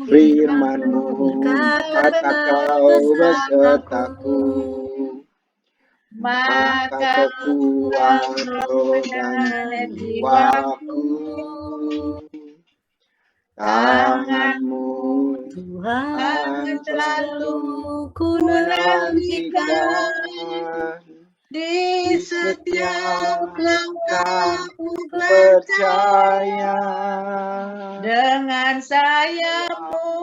Firman-Mu kata Kau besertaku, maka kekuat roh dan jiwaku. Tangan-Mu Tuhan selalu ku nantikan, di setiap langkahku percaya. Dengan sayap-Mu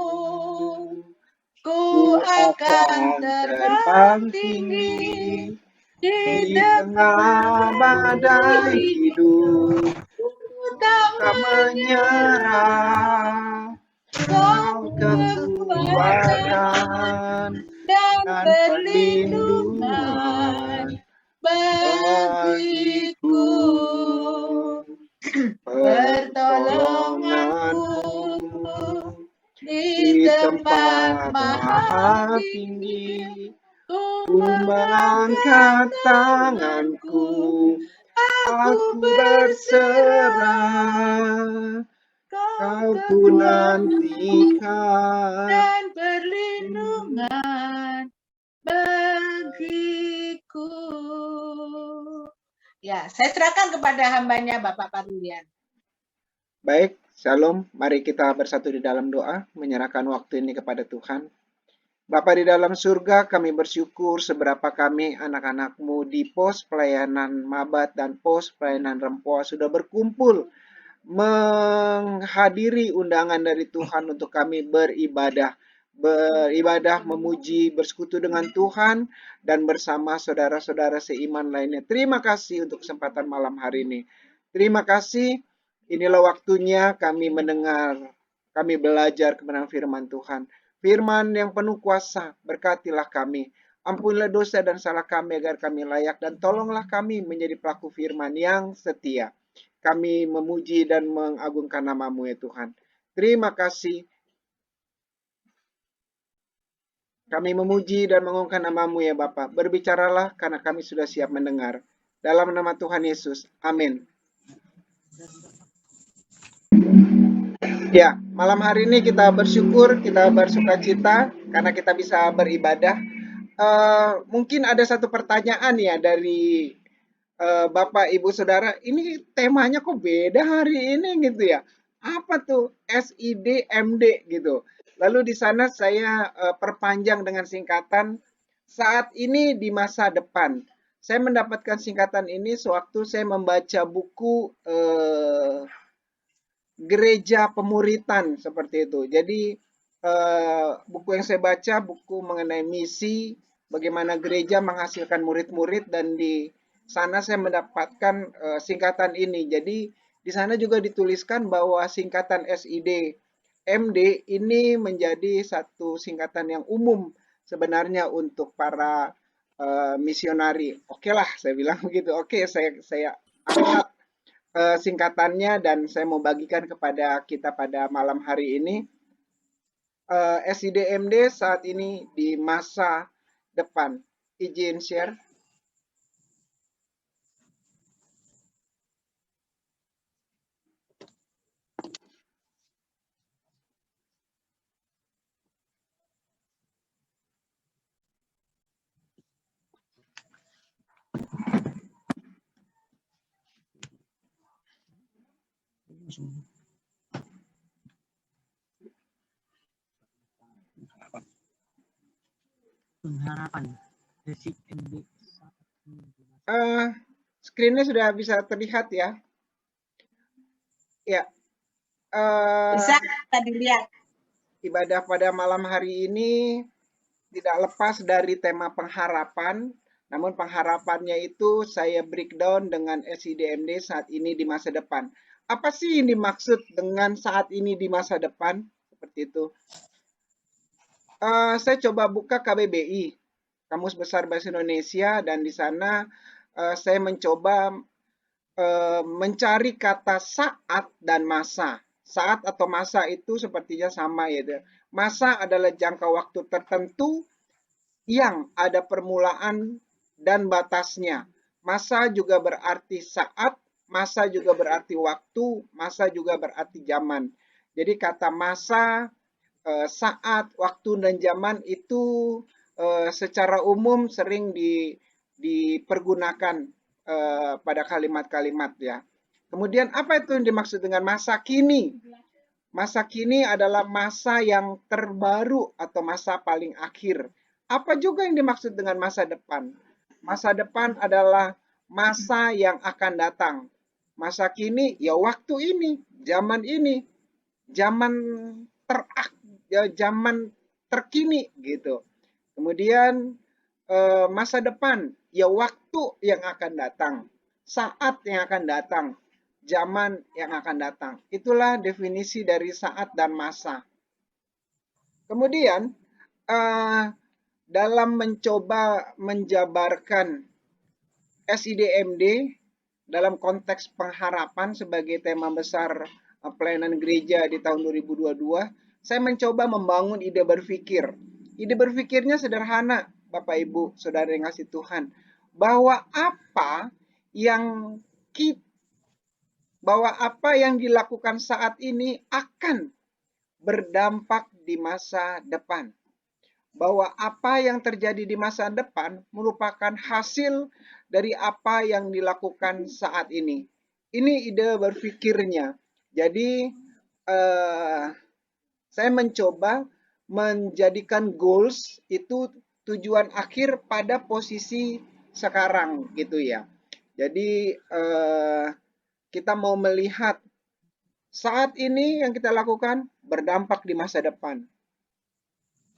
ku akan terbang tinggi di tengah badai hidup. Ku tak menyerah, Kau kekuatan dan perlindungan bagiku. Pertolongan-Mu di tempat maha tinggi. Ku mengangkat tanganku, aku berserah. Kau ku nantikan dan perlindungan bagiku. Ya, saya serahkan kepada hambanya Bapak Parlian. Baik, Shalom. Mari kita bersatu di dalam doa, menyerahkan waktu ini kepada Tuhan. Bapa di dalam surga, kami bersyukur seberapa kami anak-anak-Mu di pos pelayanan Mabat dan pos pelayanan Rempoa sudah berkumpul menghadiri undangan dari Tuhan untuk kami beribadah, memuji, bersekutu dengan Tuhan dan bersama saudara-saudara seiman lainnya. Terima kasih untuk kesempatan malam hari ini. Terima kasih, inilah waktunya kami mendengar, kami belajar kebenaran firman Tuhan. Firman yang penuh kuasa, berkatilah kami. Ampunilah dosa dan salah kami agar kami layak, dan tolonglah kami menjadi pelaku firman yang setia. Kami memuji dan mengagungkan nama-Mu ya Tuhan. Terima kasih. Kami memuji dan mengagungkan nama-Mu ya Bapa. Berbicaralah karena kami sudah siap mendengar. Dalam nama Tuhan Yesus. Amin. Ya, malam hari ini kita bersyukur, kita bersukacita karena kita bisa beribadah. Mungkin ada satu pertanyaan ya dari Bapak, Ibu, Saudara, ini temanya kok beda hari ini gitu ya? Apa tuh SIDMD gitu? Lalu di sana saya perpanjang dengan singkatan saat ini di masa depan. Saya mendapatkan singkatan ini sewaktu saya membaca buku Gereja Pemuritan seperti itu. Jadi buku yang saya baca buku mengenai misi, bagaimana gereja menghasilkan murid-murid, dan di sana saya mendapatkan singkatan ini. Jadi di sana juga dituliskan bahwa singkatan SID MD ini menjadi satu singkatan yang umum sebenarnya untuk para misionari. Oke lah, saya bilang begitu. Oke, saya angkat singkatannya dan saya mau bagikan kepada kita pada malam hari ini. SIDMD saat ini di masa depan. Izin share. Pengharapan screen-nya sudah bisa terlihat ya? Ya. Bisa tadi lihat. Ibadah pada malam hari ini tidak lepas dari tema pengharapan. Namun pengharapannya itu saya breakdown dengan SIDMD saat ini di masa depan. Apa sih yang dimaksud dengan saat ini di masa depan? Seperti itu. Saya coba buka KBBI, Kamus Besar Bahasa Indonesia, dan di sana saya mencoba mencari kata saat dan masa. Saat atau masa itu sepertinya sama ya. Masa adalah jangka waktu tertentu yang ada permulaan dan batasnya. Masa juga berarti saat, masa juga berarti waktu, masa juga berarti zaman. Jadi kata masa, saat, waktu, dan zaman itu secara umum sering dipergunakan pada kalimat-kalimat ya. Kemudian apa itu yang dimaksud dengan masa kini? Masa kini adalah masa yang terbaru atau masa paling akhir. Apa juga yang dimaksud dengan masa depan? Masa depan adalah masa yang akan datang. Masa kini ya waktu ini, zaman terak, ya, zaman terkini gitu. Kemudian masa depan ya waktu yang akan datang, saat yang akan datang, zaman yang akan datang. Itulah definisi dari saat dan masa. Kemudian dalam mencoba menjabarkan SIDMD dalam konteks pengharapan sebagai tema besar pelayanan gereja di tahun 2022, saya mencoba membangun ide berpikir. Ide berpikirnya sederhana, Bapak Ibu, Saudara yang kasih Tuhan, bahwa yang apa yang dilakukan saat ini akan berdampak di masa depan. Bahwa apa yang terjadi di masa depan merupakan hasil dari apa yang dilakukan saat ini. Ini ide berpikirnya. Jadi saya mencoba menjadikan goals itu tujuan akhir pada posisi sekarang gitu ya. Jadi kita mau melihat saat ini yang kita lakukan berdampak di masa depan.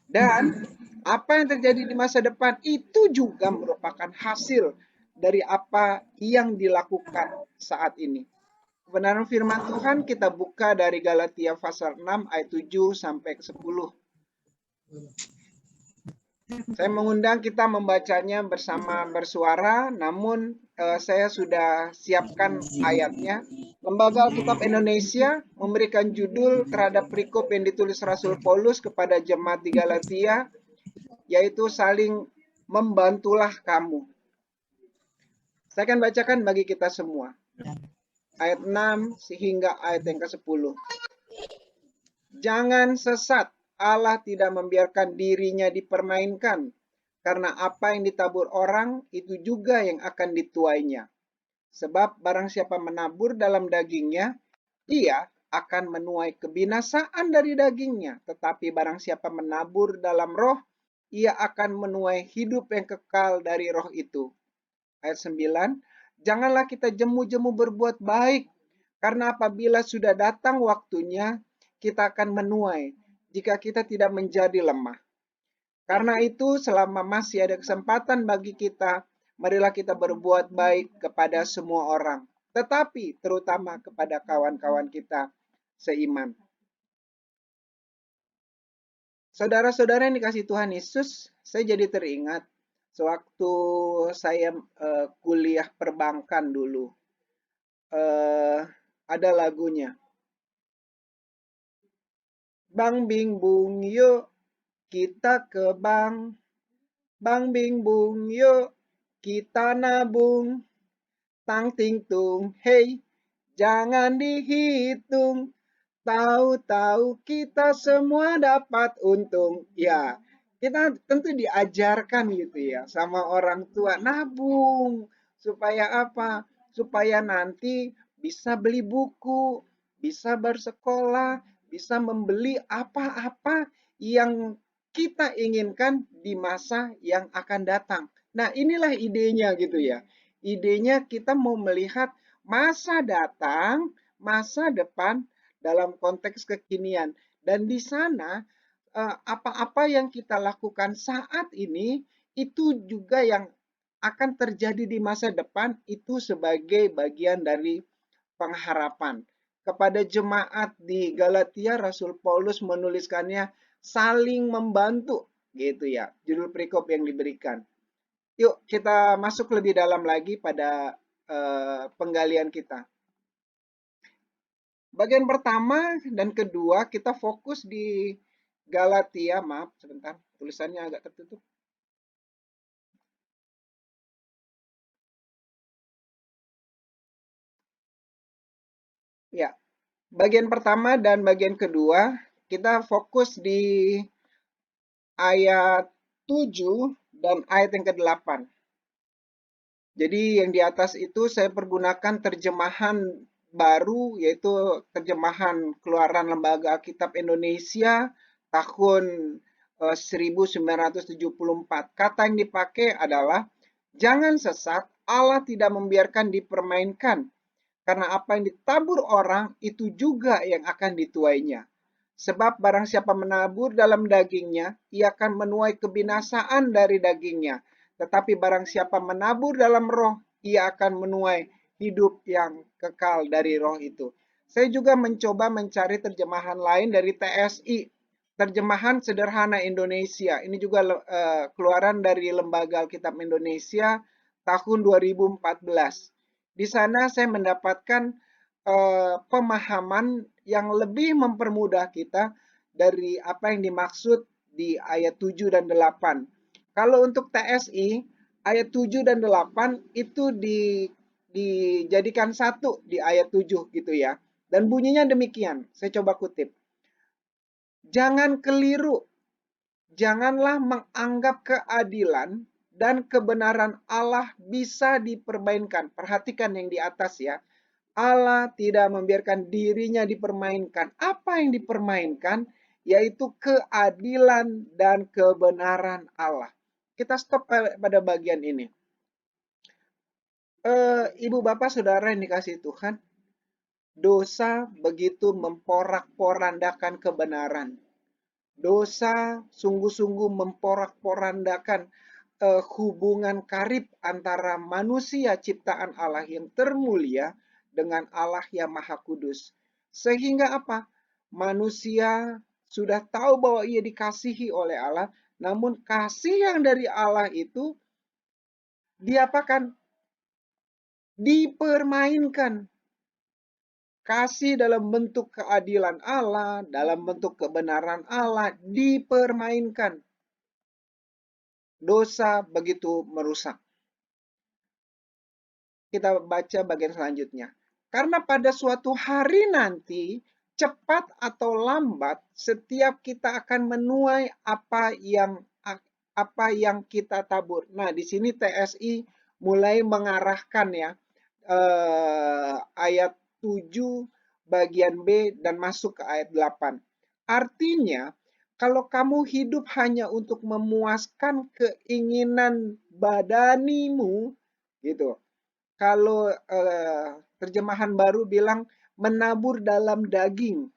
Dan apa yang terjadi di masa depan itu juga merupakan hasil dari apa yang dilakukan saat ini. Kebenaran firman Tuhan kita buka dari Galatia pasal 6 ayat 7 sampai ke 10. Saya mengundang kita membacanya bersama bersuara, namun saya sudah siapkan ayatnya. Lembaga Alkitab Indonesia memberikan judul terhadap perikop yang ditulis Rasul Paulus kepada jemaat di Galatia, yaitu saling membantulah kamu. Saya akan bacakan bagi kita semua. Ayat 6 sehingga ayat yang ke-10. Jangan sesat, Allah tidak membiarkan dirinya dipermainkan, karena apa yang ditabur orang, itu juga yang akan dituainya. Sebab barang siapa menabur dalam dagingnya, ia akan menuai kebinasaan dari dagingnya. Tetapi barang siapa menabur dalam roh, ia akan menuai hidup yang kekal dari roh itu. Ayat 9, janganlah kita jemu-jemu berbuat baik, karena apabila sudah datang waktunya, kita akan menuai jika kita tidak menjadi lemah. Karena itu, selama masih ada kesempatan bagi kita, marilah kita berbuat baik kepada semua orang, tetapi terutama kepada kawan-kawan kita seiman. Saudara-saudara yang dikasih Tuhan Yesus, saya jadi teringat sewaktu saya kuliah perbankan dulu. Ada lagunya. Bang Bing Bung yuk kita ke bank. Bang Bing Bung yuk kita nabung. Tang ting tung, hey, jangan dihitung. Tahu-tahu kita semua dapat untung. Ya, kita tentu diajarkan gitu ya sama orang tua nabung. Supaya apa? Supaya nanti bisa beli buku, bisa bersekolah, bisa membeli apa-apa yang kita inginkan di masa yang akan datang. Nah, inilah idenya gitu ya. Idenya kita mau melihat masa datang, masa depan dalam konteks kekinian. Dan di sana apa-apa yang kita lakukan saat ini itu juga yang akan terjadi di masa depan itu sebagai bagian dari pengharapan. Kepada jemaat di Galatia, Rasul Paulus menuliskannya saling membantu gitu ya, judul perikop yang diberikan. Yuk kita masuk lebih dalam lagi pada penggalian kita. Bagian pertama dan kedua kita fokus di Galatia, maaf sebentar, tulisannya agak tertutup. Ya, bagian pertama dan bagian kedua kita fokus di ayat 7 dan ayat yang ke-8. Jadi yang di atas itu saya pergunakan terjemahan baru, yaitu terjemahan Keluaran Lembaga Alkitab Indonesia tahun 1974. Kata yang dipakai adalah, jangan sesat, Allah tidak membiarkan dipermainkan, karena apa yang ditabur orang itu juga yang akan dituainya. Sebab barang siapa menabur dalam dagingnya, ia akan menuai kebinasaan dari dagingnya. Tetapi barang siapa menabur dalam roh, ia akan menuai hidup yang kekal dari roh itu. Saya juga mencoba mencari terjemahan lain dari TSI, terjemahan sederhana Indonesia. Ini juga keluaran dari Lembaga Alkitab Indonesia tahun 2014. Di sana saya mendapatkan pemahaman yang lebih mempermudah kita dari apa yang dimaksud di ayat 7 dan 8. Kalau untuk TSI, ayat 7 dan 8 itu dijadikan satu di ayat 7 gitu ya. Dan bunyinya demikian, saya coba kutip. Jangan keliru, janganlah menganggap keadilan dan kebenaran Allah bisa dipermainkan. Perhatikan yang di atas ya. Allah tidak membiarkan dirinya dipermainkan. Apa yang dipermainkan? Yaitu keadilan dan kebenaran Allah. Kita stop pada bagian ini. Ibu bapak saudara yang dikasihi Tuhan, dosa begitu memporak-porandakan kebenaran. Dosa sungguh-sungguh memporak-porandakan hubungan karib antara manusia ciptaan Allah yang termulia dengan Allah yang Maha Kudus. Sehingga apa? Manusia sudah tahu bahwa ia dikasihi oleh Allah, namun kasih yang dari Allah itu diapakan? Dipermainkan. Kasih dalam bentuk keadilan Allah, dalam bentuk kebenaran Allah dipermainkan. Dosa begitu merusak. Kita baca bagian selanjutnya. Karena pada suatu hari nanti, cepat atau lambat, setiap kita akan menuai apa yang kita tabur. Nah, di sini TSI mulai mengarahkan ya ayat 7 bagian B dan masuk ke ayat 8. Artinya, kalau kamu hidup hanya untuk memuaskan keinginan badanimu, gitu. Kalau terjemahan baru bilang menabur dalam daging.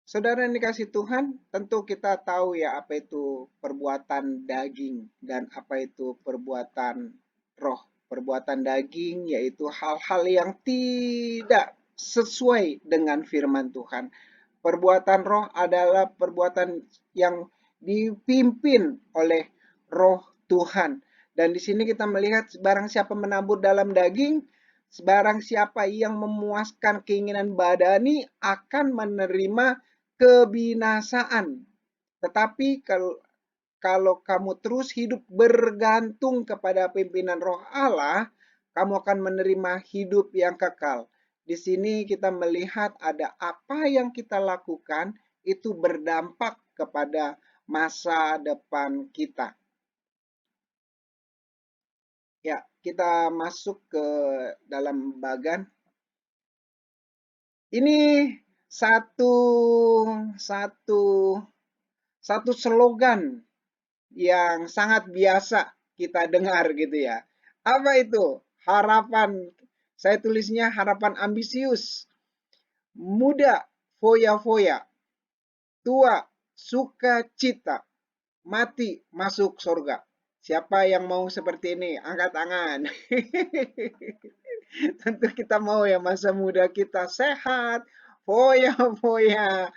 Saudara yang dikasih Tuhan, tentu kita tahu ya apa itu perbuatan daging dan apa itu perbuatan roh. Perbuatan daging yaitu hal-hal yang tidak sesuai dengan firman Tuhan. Perbuatan roh adalah perbuatan yang dipimpin oleh roh Tuhan. Dan di sini kita melihat barang siapa menabur dalam daging, barang siapa yang memuaskan keinginan badani akan menerima kebinasaan. Tetapi kalau kamu terus hidup bergantung kepada pimpinan roh Allah, kamu akan menerima hidup yang kekal. Di sini kita melihat ada apa yang kita lakukan itu berdampak kepada masa depan kita. Ya, kita masuk ke dalam bagan. Ini satu slogan yang sangat biasa kita dengar gitu ya. Apa itu? Harapan, saya tulisnya harapan ambisius. Muda, foya-foya. Tua, sukacita. Mati, masuk surga. Siapa yang mau seperti ini? Angkat tangan. Tentu kita mau ya masa muda kita sehat, foya-foya,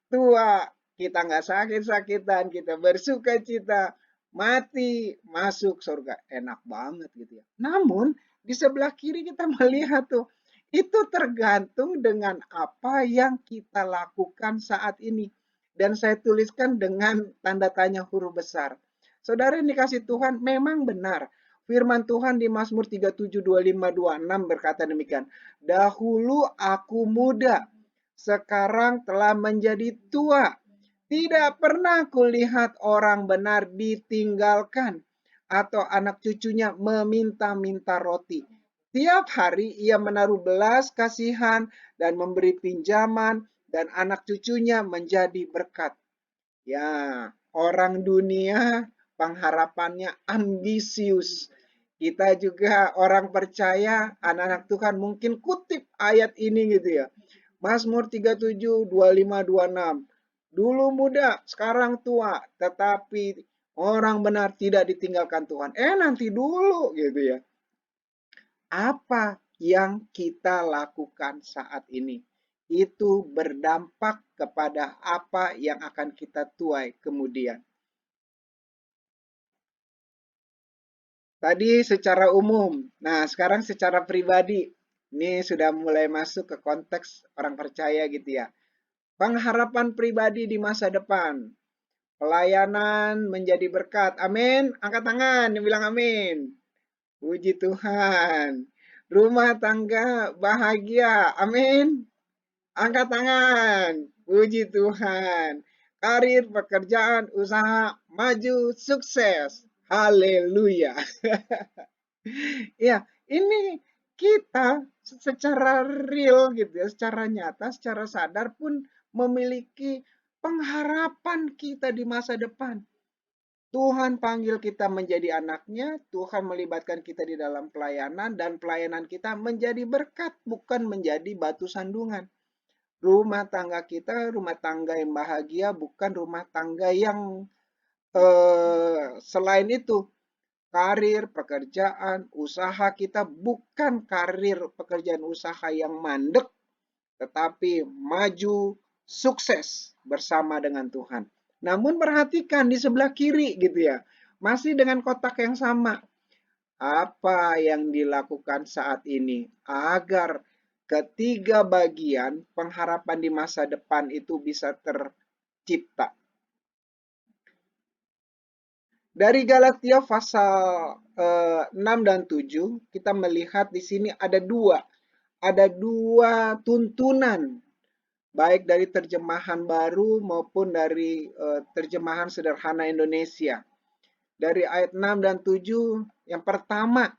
tua, kita nggak sakit-sakitan, kita bersuka cita, mati, masuk surga. Enak banget gitu ya. Namun, di sebelah kiri kita melihat tuh, Itu tergantung dengan apa yang kita lakukan saat ini. Dan saya tuliskan dengan tanda tanya huruf besar. Saudara yang dikasih Tuhan, memang benar. Firman Tuhan di Mazmur 37, 25, 26 berkata demikian. Dahulu aku muda, sekarang telah menjadi tua. Tidak pernah kulihat orang benar ditinggalkan atau anak cucunya meminta-minta roti. Tiap hari ia menaruh belas kasihan dan memberi pinjaman dan anak cucunya menjadi berkat. Ya, orang dunia pengharapannya ambisius. Kita juga orang percaya, anak-anak Tuhan mungkin kutip ayat ini gitu ya. Mazmur 37, 25, 26. Dulu muda, sekarang tua, tetapi orang benar tidak ditinggalkan Tuhan. Nanti dulu gitu ya. Apa yang kita lakukan saat ini itu berdampak kepada apa yang akan kita tuai kemudian. Tadi secara umum, nah sekarang secara pribadi. Ini sudah mulai masuk ke konteks orang percaya gitu ya. Pengharapan pribadi di masa depan. Pelayanan menjadi berkat. Amin. Angkat tangan, yang bilang amin. Puji Tuhan. Rumah tangga bahagia. Amin. Angkat tangan. Puji Tuhan. Karir, pekerjaan, usaha, maju, sukses. Haleluya. Ya, ini kita secara real gitu ya, secara nyata, secara sadar pun memiliki pengharapan kita di masa depan. Tuhan panggil kita menjadi anaknya, Tuhan melibatkan kita di dalam pelayanan, dan pelayanan kita menjadi berkat, bukan menjadi batu sandungan. Rumah tangga kita, rumah tangga yang bahagia, bukan rumah tangga yang selain itu. Karir, pekerjaan, usaha kita bukan karir pekerjaan usaha yang mandek, tetapi maju, sukses bersama dengan Tuhan. Namun perhatikan di sebelah kiri gitu ya, masih dengan kotak yang sama. Apa yang dilakukan saat ini agar ketiga bagian pengharapan di masa depan itu bisa tercipta. Dari Galatia pasal 6 dan 7, kita melihat di sini ada dua tuntunan, baik dari terjemahan baru maupun dari terjemahan sederhana Indonesia. Dari ayat 6 dan 7, yang pertama,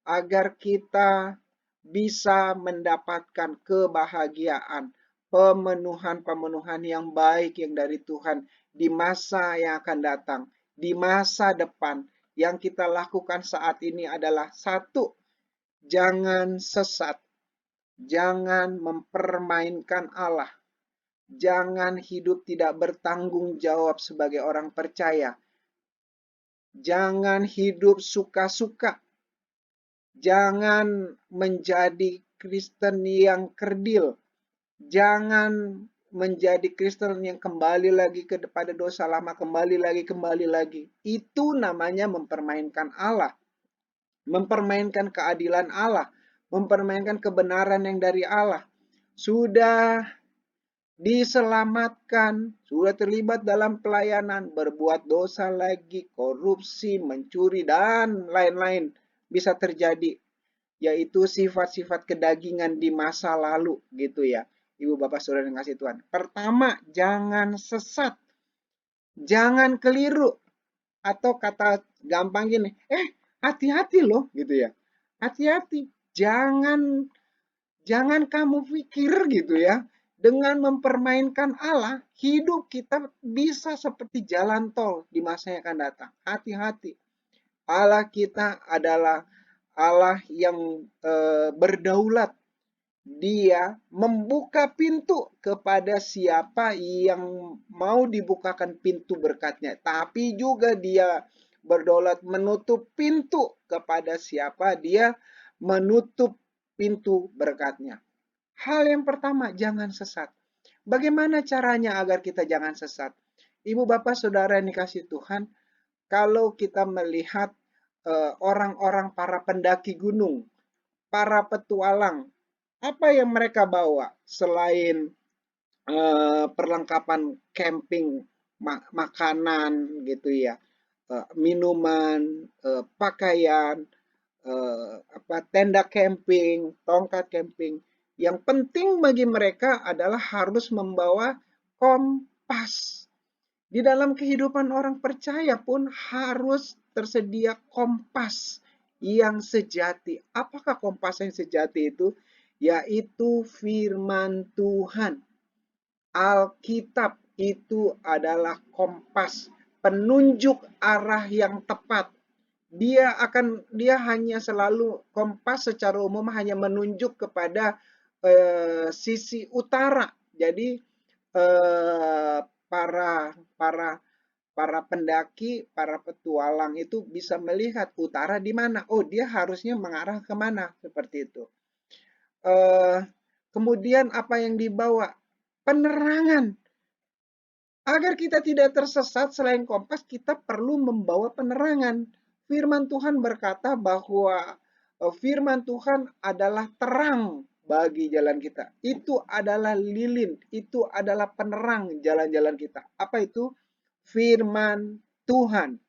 agar kita bisa mendapatkan kebahagiaan, pemenuhan-pemenuhan yang baik yang dari Tuhan di masa yang akan datang. Di masa depan, yang kita lakukan saat ini adalah satu, jangan sesat, jangan mempermainkan Allah, jangan hidup tidak bertanggung jawab sebagai orang percaya, jangan hidup suka-suka, jangan menjadi Kristen yang kerdil, jangan menjadi Kristen yang kembali lagi kepada dosa lama, kembali lagi. Itu namanya mempermainkan Allah. Mempermainkan keadilan Allah. Mempermainkan kebenaran yang dari Allah. Sudah diselamatkan, sudah terlibat dalam pelayanan, berbuat dosa lagi, korupsi, mencuri, dan lain-lain bisa terjadi. Yaitu sifat-sifat kedagingan di masa lalu gitu ya. Ibu bapak saudara yang kasih Tuhan. Pertama, jangan sesat. Jangan keliru. Atau kata gampang gini, hati-hati loh gitu ya. Hati-hati. Jangan kamu pikir gitu ya. Dengan mempermainkan Allah, hidup kita bisa seperti jalan tol di masa yang akan datang. Hati-hati. Allah kita adalah Allah yang berdaulat. Dia membuka pintu kepada siapa yang mau dibukakan pintu berkatnya. Tapi juga dia berdaulat menutup pintu kepada siapa dia menutup pintu berkatnya. Hal yang pertama, jangan sesat. Bagaimana caranya agar kita jangan sesat? Ibu, bapak, saudara yang dikasih Tuhan, kalau kita melihat orang-orang para pendaki gunung, para petualang, Apa yang mereka bawa selain perlengkapan camping, makanan gitu ya, minuman, pakaian, tenda camping, tongkat camping. Yang penting bagi mereka adalah harus membawa kompas. Di dalam kehidupan orang percaya pun harus tersedia kompas yang sejati. Apakah kompas yang sejati itu? Yaitu firman Tuhan. Alkitab itu adalah kompas, penunjuk arah yang tepat. Dia hanya selalu, kompas secara umum hanya menunjuk kepada sisi utara. Jadi para para para pendaki, para petualang itu bisa melihat utara di mana. Oh, dia harusnya mengarah ke mana, seperti itu. Kemudian apa yang dibawa? Penerangan. Agar kita tidak tersesat, selain kompas, kita perlu membawa penerangan. Firman Tuhan berkata bahwa firman Tuhan adalah terang bagi jalan kita. Itu adalah lilin, itu adalah penerang jalan-jalan kita. Apa itu? Firman Tuhan.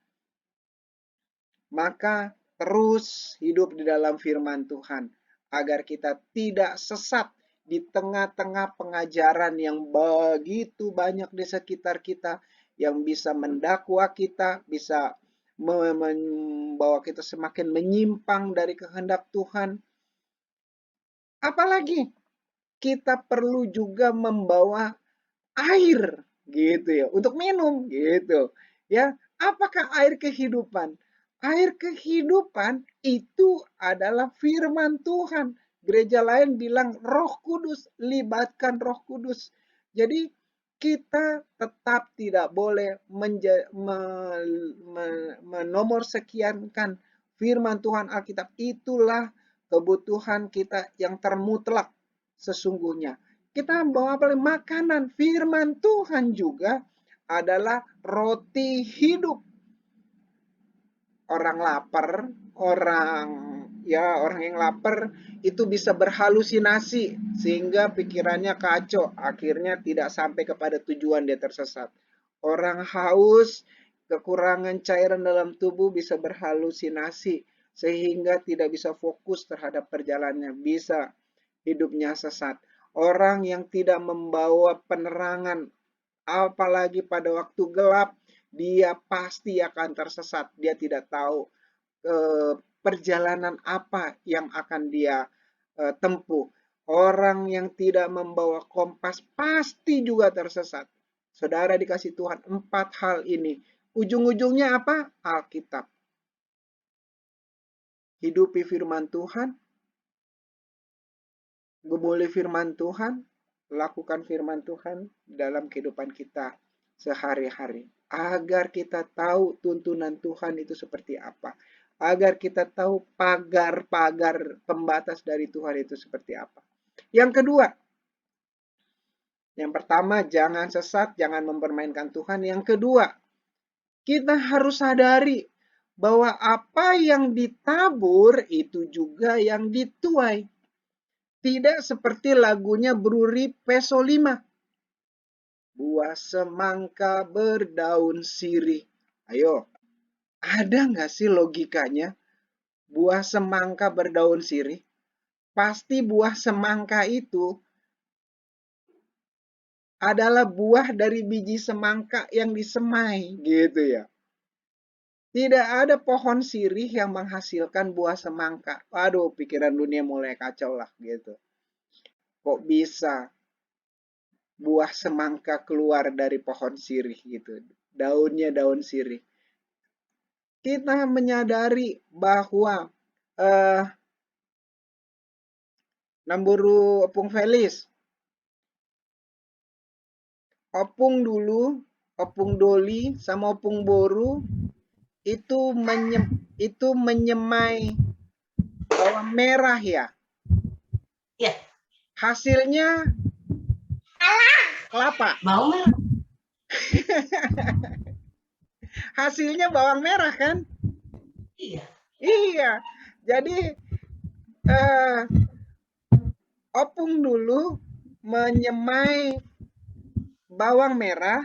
Maka terus hidup di dalam firman Tuhan agar kita tidak sesat di tengah-tengah pengajaran yang begitu banyak di sekitar kita yang bisa mendakwa kita, bisa membawa kita semakin menyimpang dari kehendak Tuhan. Apalagi kita perlu juga membawa air gitu ya untuk minum gitu ya. Apakah air kehidupan? Air kehidupan itu adalah firman Tuhan. Gereja lain bilang Roh Kudus, libatkan Roh Kudus. Jadi kita tetap tidak boleh menomor sekiankan firman Tuhan Alkitab. Itulah kebutuhan kita yang termutlak sesungguhnya. Kita bawa makanan. Firman Tuhan juga adalah roti hidup. Orang lapar, orang yang lapar itu bisa berhalusinasi sehingga pikirannya kacau, akhirnya tidak sampai kepada tujuan, dia tersesat. Orang haus, kekurangan cairan dalam tubuh bisa berhalusinasi sehingga tidak bisa fokus terhadap perjalanannya, bisa hidupnya sesat. Orang yang tidak membawa penerangan, apalagi pada waktu gelap, dia pasti akan tersesat. Dia tidak tahu perjalanan apa yang akan dia tempuh. Orang yang tidak membawa kompas pasti juga tersesat. Saudara dikasih Tuhan, 4 hal ini. Ujung-ujungnya apa? Alkitab. Hidupi firman Tuhan, gumuli firman Tuhan, lakukan firman Tuhan dalam kehidupan kita sehari-hari. Agar kita tahu tuntunan Tuhan itu seperti apa. Agar kita tahu pagar-pagar pembatas dari Tuhan itu seperti apa. Yang kedua, yang pertama, jangan sesat, jangan mempermainkan Tuhan. Yang kedua, kita harus sadari bahwa apa yang ditabur itu juga yang dituai. Tidak seperti lagunya Bruri Peso 5. Buah semangka berdaun sirih. Ayo, ada nggak sih logikanya? Buah semangka berdaun sirih? Pasti buah semangka itu adalah buah dari biji semangka yang disemai gitu ya. Tidak ada pohon sirih yang menghasilkan buah semangka. Waduh, pikiran dunia mulai kacau lah gitu. Kok bisa buah semangka keluar dari pohon sirih gitu? Daunnya daun sirih. Kita menyadari bahwa Namburu Opung Felis, Opung dulu, Opung Doli sama Opung Boru itu menyemai bawang merah ya. Iya. Hasilnya kelapa. Bawang merah. Hasilnya bawang merah kan? Iya. Iya. Jadi Opung dulu menyemai bawang merah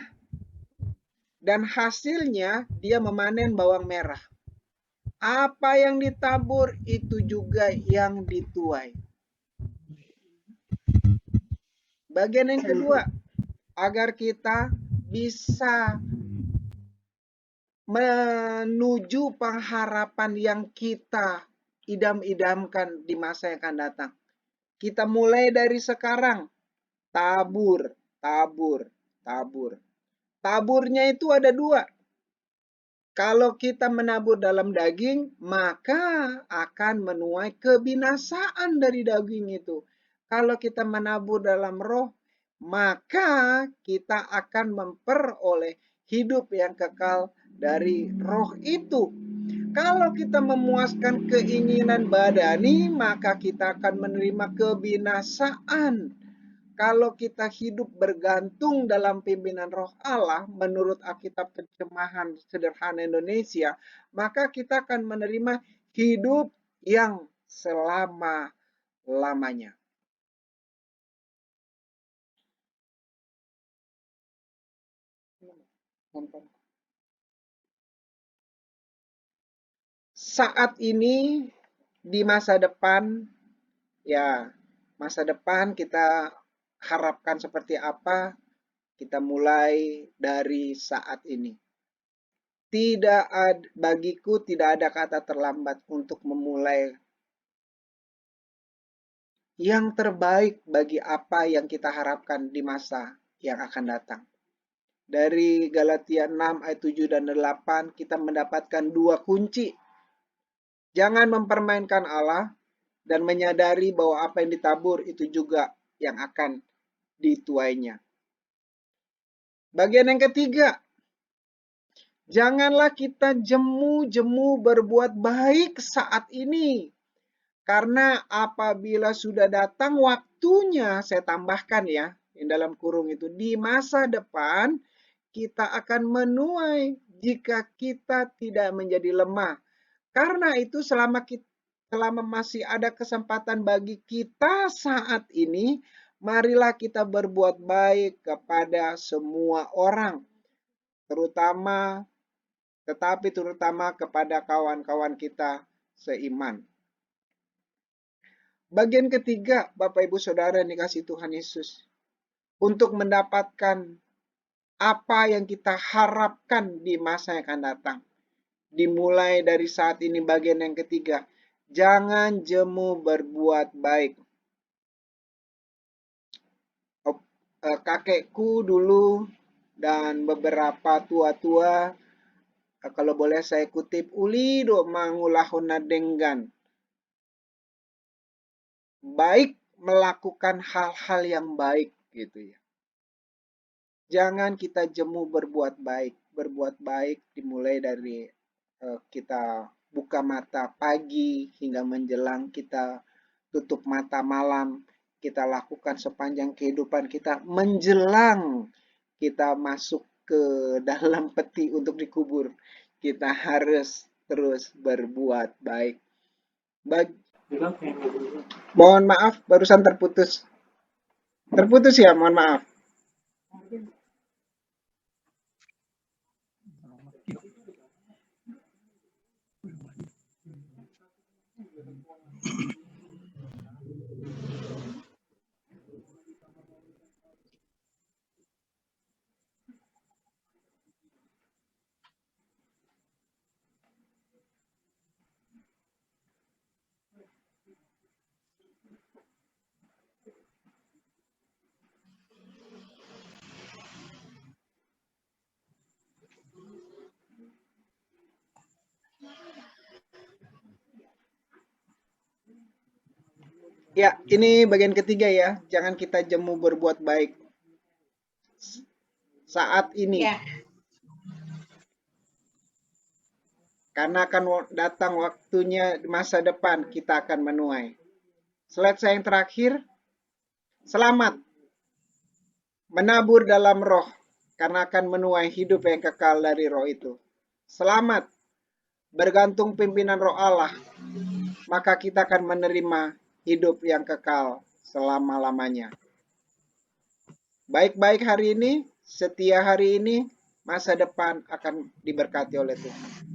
dan hasilnya dia memanen bawang merah. Apa yang ditabur itu juga yang dituai. Bagian yang kedua, agar kita bisa menuju pengharapan yang kita idam-idamkan di masa yang akan datang. Kita mulai dari sekarang, tabur, tabur, tabur. Taburnya itu ada dua. Kalau kita menabur dalam daging, maka akan menuai kebinasaan dari daging itu. Kalau kita menabur dalam roh, maka kita akan memperoleh hidup yang kekal dari roh itu. Kalau kita memuaskan keinginan badani, maka kita akan menerima kebinasaan. Kalau kita hidup bergantung dalam pimpinan Roh Allah, menurut Alkitab Terjemahan Sederhana Indonesia, maka kita akan menerima hidup yang selama-lamanya. Saat ini di masa depan, ya, masa depan kita harapkan seperti apa? Kita mulai dari saat ini. Bagiku tidak ada kata terlambat untuk memulai yang terbaik bagi apa yang kita harapkan di masa yang akan datang. Dari Galatia 6 ayat 7 dan 8 kita mendapatkan dua kunci. Jangan mempermainkan Allah dan menyadari bahwa apa yang ditabur itu juga yang akan dituainya. Bagian yang ketiga, janganlah kita jemu-jemu berbuat baik saat ini. Karena apabila sudah datang waktunya, saya tambahkan ya, yang dalam kurung itu, di masa depan kita akan menuai jika kita tidak menjadi lemah. Karena itu selama masih ada kesempatan bagi kita saat ini, marilah kita berbuat baik kepada semua orang. Terutama kepada kawan-kawan kita seiman. Bagian ketiga, Bapak Ibu Saudara yang dikasihi Tuhan Yesus, untuk mendapatkan apa yang kita harapkan di masa yang akan datang. Dimulai dari saat ini bagian yang ketiga, jangan jemu berbuat baik. Kakekku dulu dan beberapa tua-tua, kalau boleh saya kutip, uli do mangulahuna denggan. Baik melakukan hal-hal yang baik gitu ya. Jangan kita jemu berbuat baik. Berbuat baik dimulai dari kita buka mata pagi hingga menjelang kita tutup mata malam. Kita lakukan sepanjang kehidupan kita menjelang kita masuk ke dalam peti untuk dikubur. Kita harus terus berbuat baik. Mohon maaf, barusan terputus. Terputus ya, mohon maaf. Ya, ini bagian ketiga ya. Jangan kita jemu berbuat baik saat ini. Ya. Karena akan datang waktunya di masa depan kita akan menuai. Slide saya yang terakhir. Selamat menabur dalam roh. Karena akan menuai hidup yang kekal dari roh itu. Selamat bergantung pimpinan roh Allah. Maka kita akan menerima hidup yang kekal selama-lamanya. Baik-baik hari ini, setia hari ini, masa depan akan diberkati oleh Tuhan.